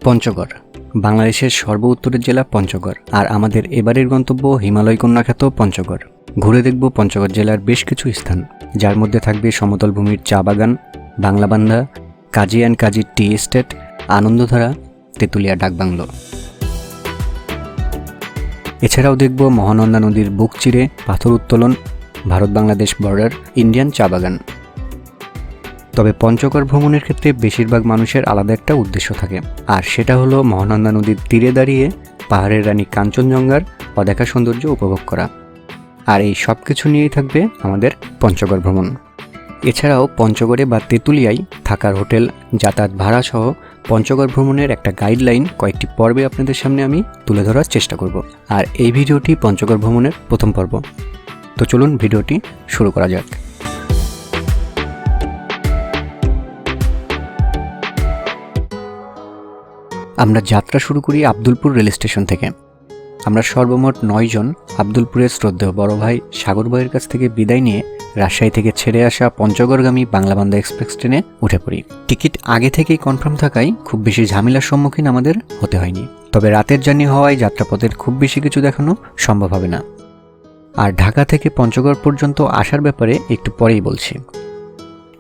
পঞ্চগড় বাংলাদেশের সর্ব উত্তরের জেলা পঞ্চগড়, আর আমাদের এবারের গন্তব্য হিমালয় কন্যাখ্যাত পঞ্চগড়। ঘুরে দেখব পঞ্চগড় জেলার বেশ কিছু স্থান, যার মধ্যে থাকবে সমতল ভূমির চা বাগান, Banglabandha, Kazi and Kazi tea estate, Anandadhara, Tetulia ডাকবাংলো। এছাড়াও দেখব মহানন্দা নদীর বুক চিরে পাথর উত্তোলন, ভারত বাংলাদেশ বর্ডার, ইন্ডিয়ান চা বাগান। তবে পঞ্চগড় ভ্রমণের ক্ষেত্রে বেশিরভাগ মানুষের আলাদা একটা উদ্দেশ্য থাকে, আর সেটা হলো মহানন্দা নদীর তীরে দাঁড়িয়ে পাহাড়ের রানী কাঞ্চনজঙ্ঘার অদেখা সৌন্দর্য উপভোগ করা। আর এই সব কিছু নিয়েই থাকবে আমাদের পঞ্চগড় ভ্রমণ। এছাড়াও পঞ্চগড়ে বা তেঁতুলিয়ায় থাকার হোটেল, যাতায়াত ভাড়া সহ পঞ্চগড় ভ্রমণের একটা গাইডলাইন কয়েকটি পর্বে আপনাদের সামনে আমি তুলে ধরার চেষ্টা করব। আর এই ভিডিওটি পঞ্চগড় ভ্রমণের প্রথম পর্ব। তো চলুন ভিডিওটি শুরু করা যাক। আমরা যাত্রা শুরু করি আব্দুলপুর রেল স্টেশন থেকে। আমরা সর্বমোট 9 জন আব্দুলপুরের শ্রদ্ধেয় বড় ভাই সাগর ভাইয়ের কাছ থেকে বিদায় নিয়ে রাজশাহী থেকে ছেড়ে আসা পঞ্চগড়গামী বাংলাবান্ধা এক্সপ্রেস ট্রেনে উঠে পড়ি। টিকিট আগে থেকেই কনফার্ম থাকায় খুব বেশি ঝামেলার সম্মুখীন আমাদের হতে হয়নি। তবে রাতের জার্নি হওয়ায় যাত্রাপথের খুব বেশি কিছু দেখানো সম্ভব হবে না। আর ঢাকা থেকে পঞ্চগড় পর্যন্ত আসার ব্যাপারে একটু পরেই বলছি।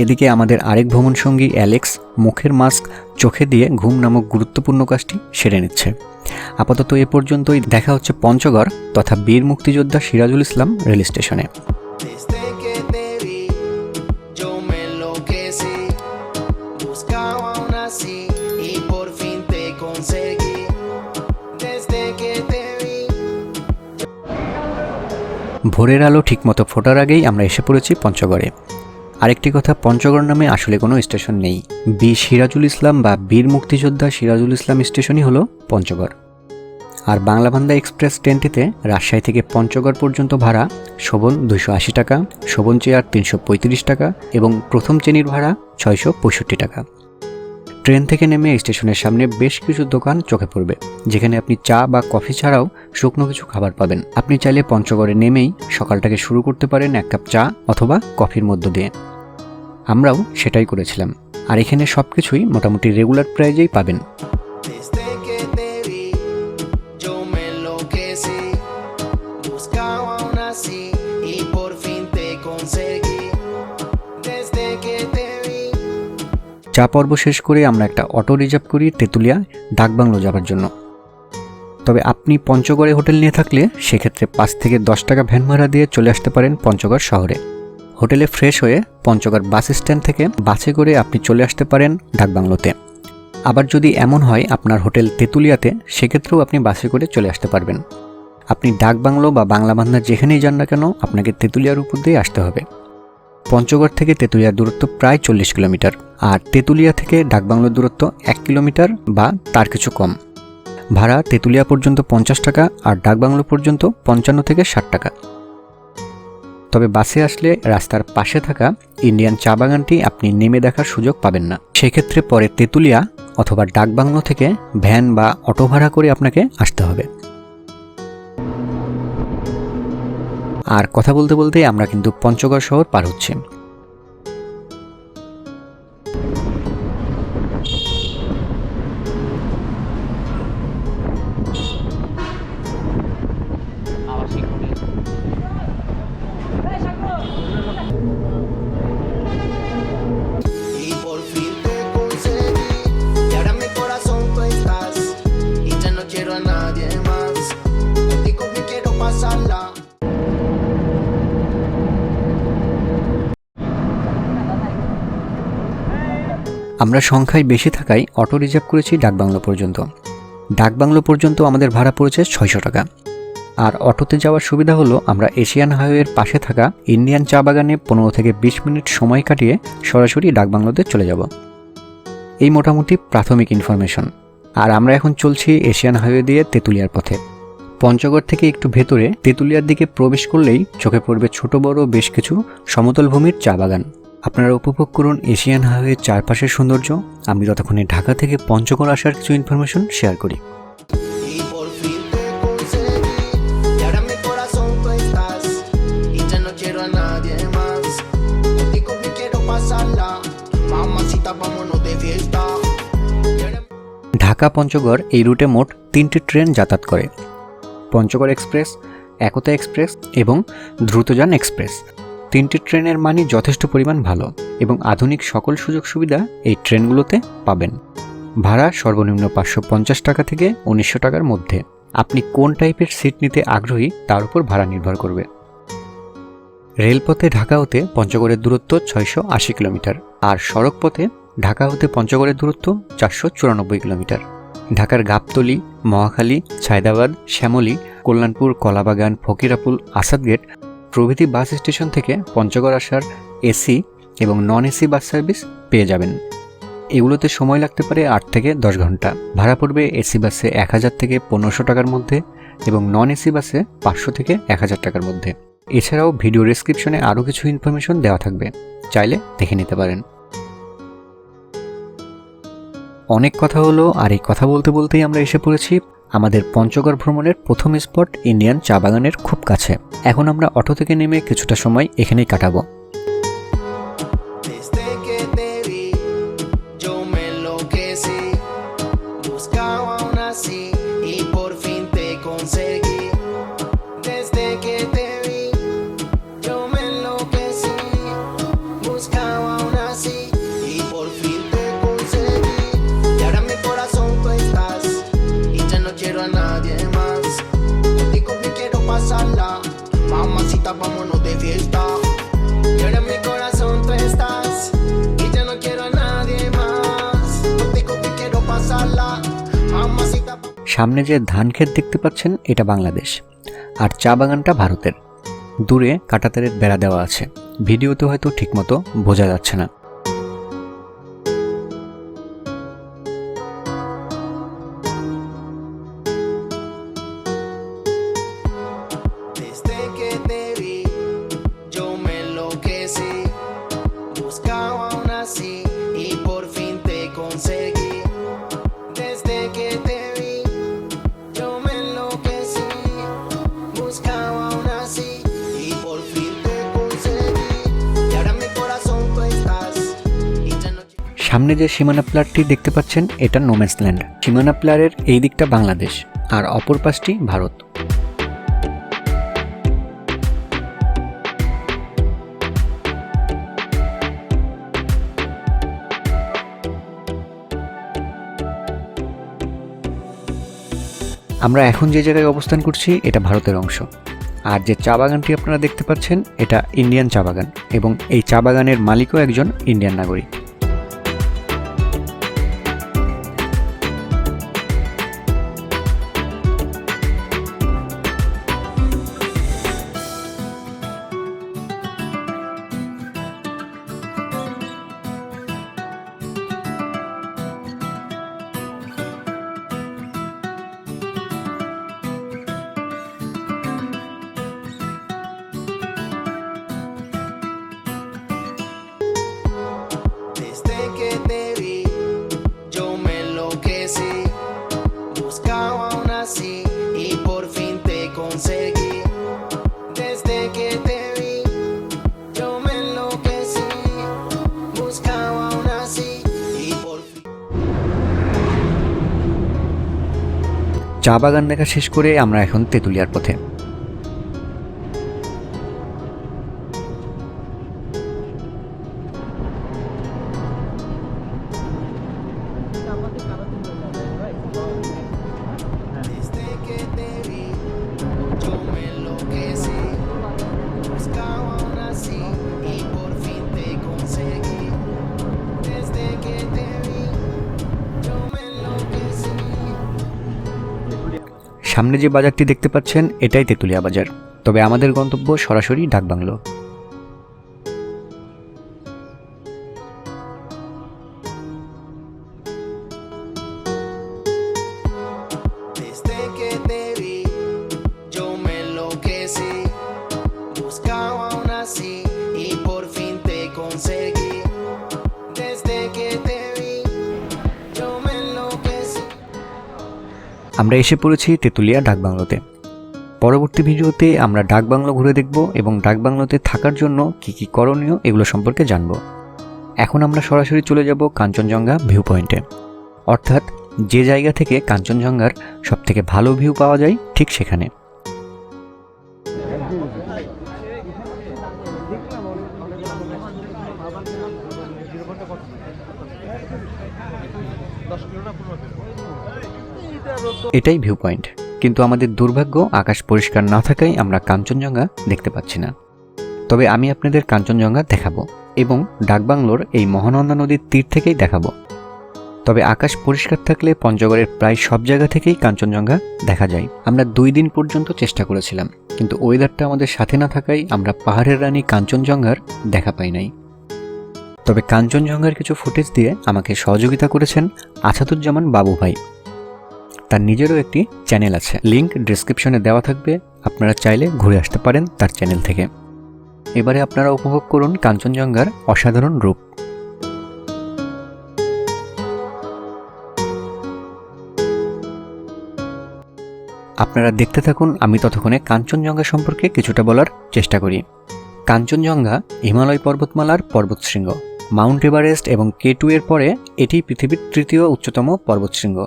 এদিকে আমাদের আরেক ভ্রমণ সঙ্গী অ্যালেক্স মুখের মাস্ক চোখে দিয়ে ঘুম নামক গুরুত্বপূর্ণ কাজটি সেরে নিচ্ছে। আপাতত এ পর্যন্তই। দেখা হচ্ছে পঞ্চগড় তথা বীর মুক্তিযোদ্ধা সিরাজুল ইসলাম রেল স্টেশনে। ভোরের আলো ঠিকমতো ফোটার আগেই আমরা এসে পড়েছি পঞ্চগড়ে। আরেকটি কথা, পঞ্চগড় নামে আসলে কোনো স্টেশন নেই। বীর সিরাজুল ইসলাম বা বীর মুক্তিযোদ্ধা সিরাজুল ইসলাম স্টেশনই হলো পঞ্চগড়। আর বাংলাবান্ধা এক্সপ্রেস ট্রেনটিতে রাজশাহী থেকে পঞ্চগড় পর্যন্ত ভাড়া শোভন 280 টাকা, শোভন চেয়ার 335 টাকা এবং প্রথম শ্রেণীর ভাড়া 665 টাকা। ট্রেন থেকে নেমে স্টেশনের সামনে বেশ কিছু দোকান চোখে পড়বে, যেখানে আপনি চা বা কফি ছাড়াও শুকনো কিছু খাবার পাবেন। আপনি চাইলে পঞ্চগড়ে নেমেই সকালটাকে শুরু করতে পারেন এক কাপ চা অথবা কফির মধ্য দিয়ে। আমরাও সেটাই করেছিলাম। আর এখানে সব কিছুই মোটামুটি রেগুলার প্রাইজেই পাবেন। চা পর্ব শেষ করে আমরা একটা অটো রিজার্ভ করি তেঁতুলিয়া ডাকবাংলো যাবার জন্য। তবে আপনি পঞ্চগড়ে হোটেল নিয়ে থাকলে সেক্ষেত্রে 5 থেকে 10 টাকা ভ্যান ভাড়া দিয়ে চলে আসতে পারেন পঞ্চগড় শহরে। হোটেলে ফ্রেশ হয়ে পঞ্চগড় বাস স্ট্যান্ড থেকে বাসে করে আপনি চলে আসতে পারেন ডাকবাংলোতে। আবার যদি এমন হয় আপনার হোটেল তেঁতুলিয়াতে, সেক্ষেত্রেও আপনি বাসে করে চলে আসতে পারবেন। আপনি ডাকবাংলো বা বাংলাবান্ধা যেখানেই যান না কেন, আপনাকে তেঁতুলিয়ার উপর দিয়ে আসতে হবে। পঞ্চগড় থেকে তেঁতুলিয়ার দূরত্ব প্রায় 40 কিলোমিটার, আর তেঁতুলিয়া থেকে ডাকবাংলোর দূরত্ব 1 কিলোমিটার বা তার কিছু কম। ভাড়া তেঁতুলিয়া পর্যন্ত 50 টাকা আর ডাকবাংলো পর্যন্ত 55 থেকে 60 টাকা। তবে বাসে আসলে রাস্তার পাশে থাকা ইন্ডিয়ান চা বাগানটি আপনি নেমে দেখার সুযোগ পাবেন না। সেক্ষেত্রে পরে তেঁতুলিয়া অথবা ডাকবাংলো থেকে ভ্যান বা অটো ভাড়া করে আপনাকে আসতে হবে। আর কথা বলতে বলতে আমরা কিন্তু পঞ্চগড় শহর পার হচ্ছি। আমরা সংখ্যায় বেশি থাকায় অটো রিজার্ভ করেছি ডাকবাংলো পর্যন্ত। ডাকবাংলো পর্যন্ত আমাদের ভাড়া পড়েছে 600 টাকা। আর অটোতে যাওয়ার সুবিধা হলো আমরা এশিয়ান হাইওয়ের পাশে থাকা ইন্ডিয়ান চা বাগানে 15 থেকে 20 মিনিট সময় কাটিয়ে সরাসরি ডাকবাংলোতে চলে যাব। এই মোটামুটি প্রাথমিক ইনফরমেশন। আর আমরা এখন চলছি এশিয়ান হাইওয়ে দিয়ে তেঁতুলিয়ার পথে। পঞ্চগড় থেকে একটু ভেতরে তেঁতুলিয়ার দিকে প্রবেশ করলেই চোখে পড়বে ছোট বড় বেশ কিছু সমতল ভূমির চা বাগান। আপনারা উপভোগ করুন এশিয়ান হাইওয়ের চারপাশের সৌন্দর্য। আমি ততক্ষণে ঢাকা থেকে পঞ্চগড় আসার কিছু ইনফরমেশন শেয়ার করি। ঢাকা পঞ্চগড় এই রুটে মোট 3টি ট্রেন যাতায়াত করে: পঞ্চগড় এক্সপ্রেস, একতা এক্সপ্রেস এবং দ্রুতযান এক্সপ্রেস। 3টি ট্রেনের মানই যথেষ্ট পরিমাণ ভালো এবং আধুনিক সকল সুযোগ সুবিধা এই ট্রেনগুলোতে পাবেন। ভাড়া সর্বনিম্ন 550 টাকা থেকে 1900 টাকার মধ্যে। আপনি কোন টাইপের সিট নিতে আগ্রহী তার উপর ভাড়া নির্ভর করবে। রেলপথে ঢাকা হতে পঞ্চগড়ের দূরত্ব 680 কিলোমিটার, আর সড়ক পথে ঢাকা হতে পঞ্চগড়ের দূরত্ব 494 কিলোমিটার। ঢাকার গাবতলী, মহাখালী, ছায়দাবাদ, শ্যামলী, কল্যাণপুর, কলাবাগান, ফকিরাপুল, আসাদগেট প্রভৃতি বাস স্টেশন থেকে পঞ্চগড় আসার এসি এবং নন এসি বাস সার্ভিস পেয়ে যাবেন। এগুলোতে সময় লাগতে পারে 8 থেকে 10 ঘন্টা। ভাড়া পড়বে এসি বাসে 1000 থেকে 1500 টাকার মধ্যে এবং নন এসি বাসে 500 থেকে 1000 টাকার মধ্যে। এছাড়াও ভিডিও ডেসক্রিপশনে আরও কিছু ইনফরমেশন দেওয়া থাকবে, চাইলে দেখে নিতে পারেন। অনেক কথা হলো, আর এই কথা বলতে বলতেই আমরা এসে পড়েছি আমাদের পঞ্চগড় ভ্রমণের প্রথম স্পট ইন্ডিয়ান চা বাগানের খুব কাছে। এখন আমরা অটো থেকে নেমে কিছুটা সময় এখানেই কাটাবো। Vámonos de fiesta. Y ahora en mi corazón tú estás. Y ya no quiero a nadie más. Contigo me quiero pasarla. Mamacita. সামনে যে ধান ক্ষেত দেখতে পাচ্ছেন এটা বাংলাদেশ, আর চা বাগানটা ভারতের। দূরে কাঁটাতারের বেড়া দেওয়া আছে, ভিডিওতে হয়তো ঠিকমতো বোঝা যাচ্ছে না। সামনে যে সীমানা প্লারটি দেখতে পাচ্ছেন এটা নোম্যান্স ল্যান্ড। সীমানা প্লারের এই দিকটা বাংলাদেশ আর অপর পাশটি ভারত। আমরা এখন যে জায়গায় অবস্থান করছি এটা ভারতের অংশ, আর যে চা বাগানটি আপনারা দেখতে পাচ্ছেন এটা ইন্ডিয়ান চা বাগান এবং এই চা বাগানের মালিকও একজন ইন্ডিয়ান নাগরিক। চা বাগান দেখা শেষ করে আমরা এখন তেঁতুলিয়ার পথে। সামনে যে বাজারটি দেখতে পাচ্ছেন এটাই তেঁতুলিয়া বাজার, তবে আমাদের গন্তব্য সরাসরি ডাকবাংলো। আমরা এসে পড়েছি তেঁতুলিয়া ডাকবাংলোতে। পরবর্তী ভিডিওতে আমরা ডাকবাংলো ঘুরে দেখব এবং ডাকবাংলোতে থাকার জন্য কি কি করণীয় এগুলো সম্পর্কে জানব। এখন আমরা সরাসরি চলে যাব কাঞ্চনজঙ্ঘা ভিউ পয়েন্টে, অর্থাৎ যে জায়গা থেকে কাঞ্চনজঙ্ঘার সবথেকে ভালো ভিউ পাওয়া যায় ঠিক সেখানে। এটাই ভিউ পয়েন্ট, কিন্তু আমাদের দুর্ভাগ্য আকাশ পরিষ্কার না থাকায় আমরা কাঞ্চনজঙ্ঘা দেখতে পাচ্ছি না। তবে আমি আপনাদের কাঞ্চনজঙ্ঘা দেখাবো এবং ডাকবাংলোর এই মহানন্দা নদীর তীর থেকেই দেখাবো। তবে আকাশ পরিষ্কার থাকলে পঞ্চগড়ের প্রায় সব জায়গা থেকেই কাঞ্চনজঙ্ঘা দেখা যায়। আমরা 2 দিন পর্যন্ত চেষ্টা করেছিলাম, কিন্তু ওয়েদারটা আমাদের সাথে না থাকায় আমরা পাহাড়ের রানী কাঞ্চনজঙ্ঘার দেখা পাই নাই। তবে কাঞ্চনজঙ্ঘার কিছু ফুটেজ দিয়ে আমাকে সহযোগিতা করেছেন আসাদুজ্জামান বাবু ভাই। তার নিজেরও একটি চ্যানেল আছে, লিংক ডেসক্রিপশনে দেওয়া থাকবে, আপনারা চাইলে ঘুরে আসতে পারেন তার চ্যানেল থেকে। এবারে আপনারা উপভোগ করুন কাঞ্চনজঙ্ঘার অসাধারণ রূপ। আপনারা দেখতে থাকুন, আমি ততক্ষণে কাঞ্চনজঙ্ঘা সম্পর্কে কিছুটা বলার চেষ্টা করি। কাঞ্চনজঙ্ঘা হিমালয় পর্বতমালার পর্বতশৃঙ্গ। মাউন্ট এভারেস্ট এবং K2 এর পরে এটি পৃথিবীর 3য় উচ্চতম পর্বতশৃঙ্গ,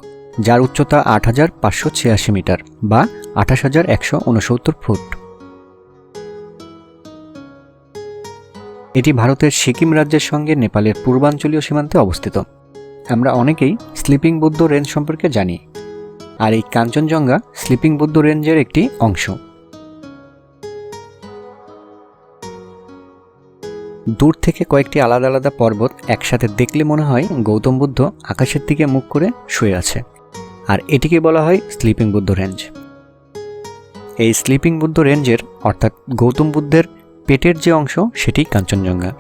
যার উচ্চতা ৮৫৮৬ মিটার বা ২৮১৬৯ ফুট। এটি ভারতের সিকিম রাজ্যের সঙ্গে নেপালের পূর্বাঞ্চলীয় সীমান্তে অবস্থিত। আমরা অনেকেই স্লিপিং বুদ্ধ রেঞ্জ সম্পর্কে জানি, আর এই কাঞ্চনজঙ্ঘা স্লিপিং বুদ্ধ রেঞ্জের একটি অংশ। দূর থেকে কয়েকটি আলাদা আলাদা পর্বত একসাথে দেখলে মনে হয় গৌতম বুদ্ধ আকাশের দিকে মুখ করে শুয়ে আছে, আর এটিকে বলা হয় স্লিপিং বুদ্ধ রেঞ্জ। এই স্লিপিং বুদ্ধ রেঞ্জের অর্থাৎ গৌতম বুদ্ধের পেটের যে অংশ সেটি কাঞ্চনজঙ্ঘা।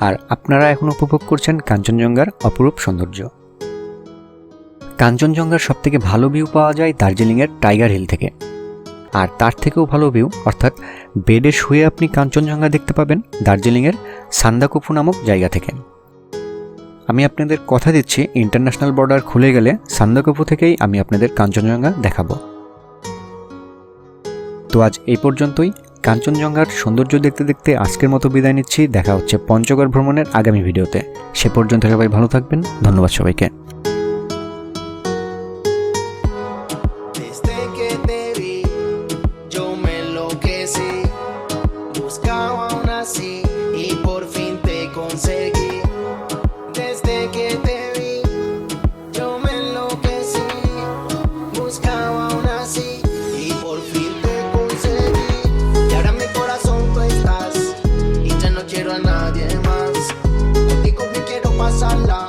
আর আপনারা এখন উপভোগ করছেন কাঞ্চনজঙ্ঘার অপরূপ সৌন্দর্য। কাঞ্চনজঙ্ঘার সবথেকে ভালো ভিউ পাওয়া যায় দার্জিলিংয়ের টাইগার হিল থেকে, আর তার থেকেও ভালো ভিউ অর্থাৎ বেডে শুয়ে আপনি কাঞ্চনজঙ্ঘা দেখতে পাবেন দার্জিলিংয়ের সান্দাকফু নামক জায়গা থেকে। আমি আপনাদের কথা দিচ্ছি, ইন্টারন্যাশনাল বর্ডার খুলে গেলে সান্দাকফু থেকেই আমি আপনাদের কাঞ্চনজঙ্ঘা দেখাবো। তো আজ এই পর্যন্তই। কাঞ্চনজঙ্ঘার সৌন্দর্য দেখতে দেখতে আজকের মতো বিদায় নিচ্ছি। দেখা হচ্ছে পঞ্চগড় ভ্রমণের আগামী ভিডিওতে। সে পর্যন্ত সবাই ভালো থাকবেন। ধন্যবাদ সবাইকে। Desde que te vi, yo me enloquecí. Buscaba una así y por fin te conseguí. Desde que te vi, yo me enloquecí. Buscaba una así y por fin te conseguí. Y ahora en mi corazón tú estás y ya no quiero a nadie más. Contigo me quiero pasarla.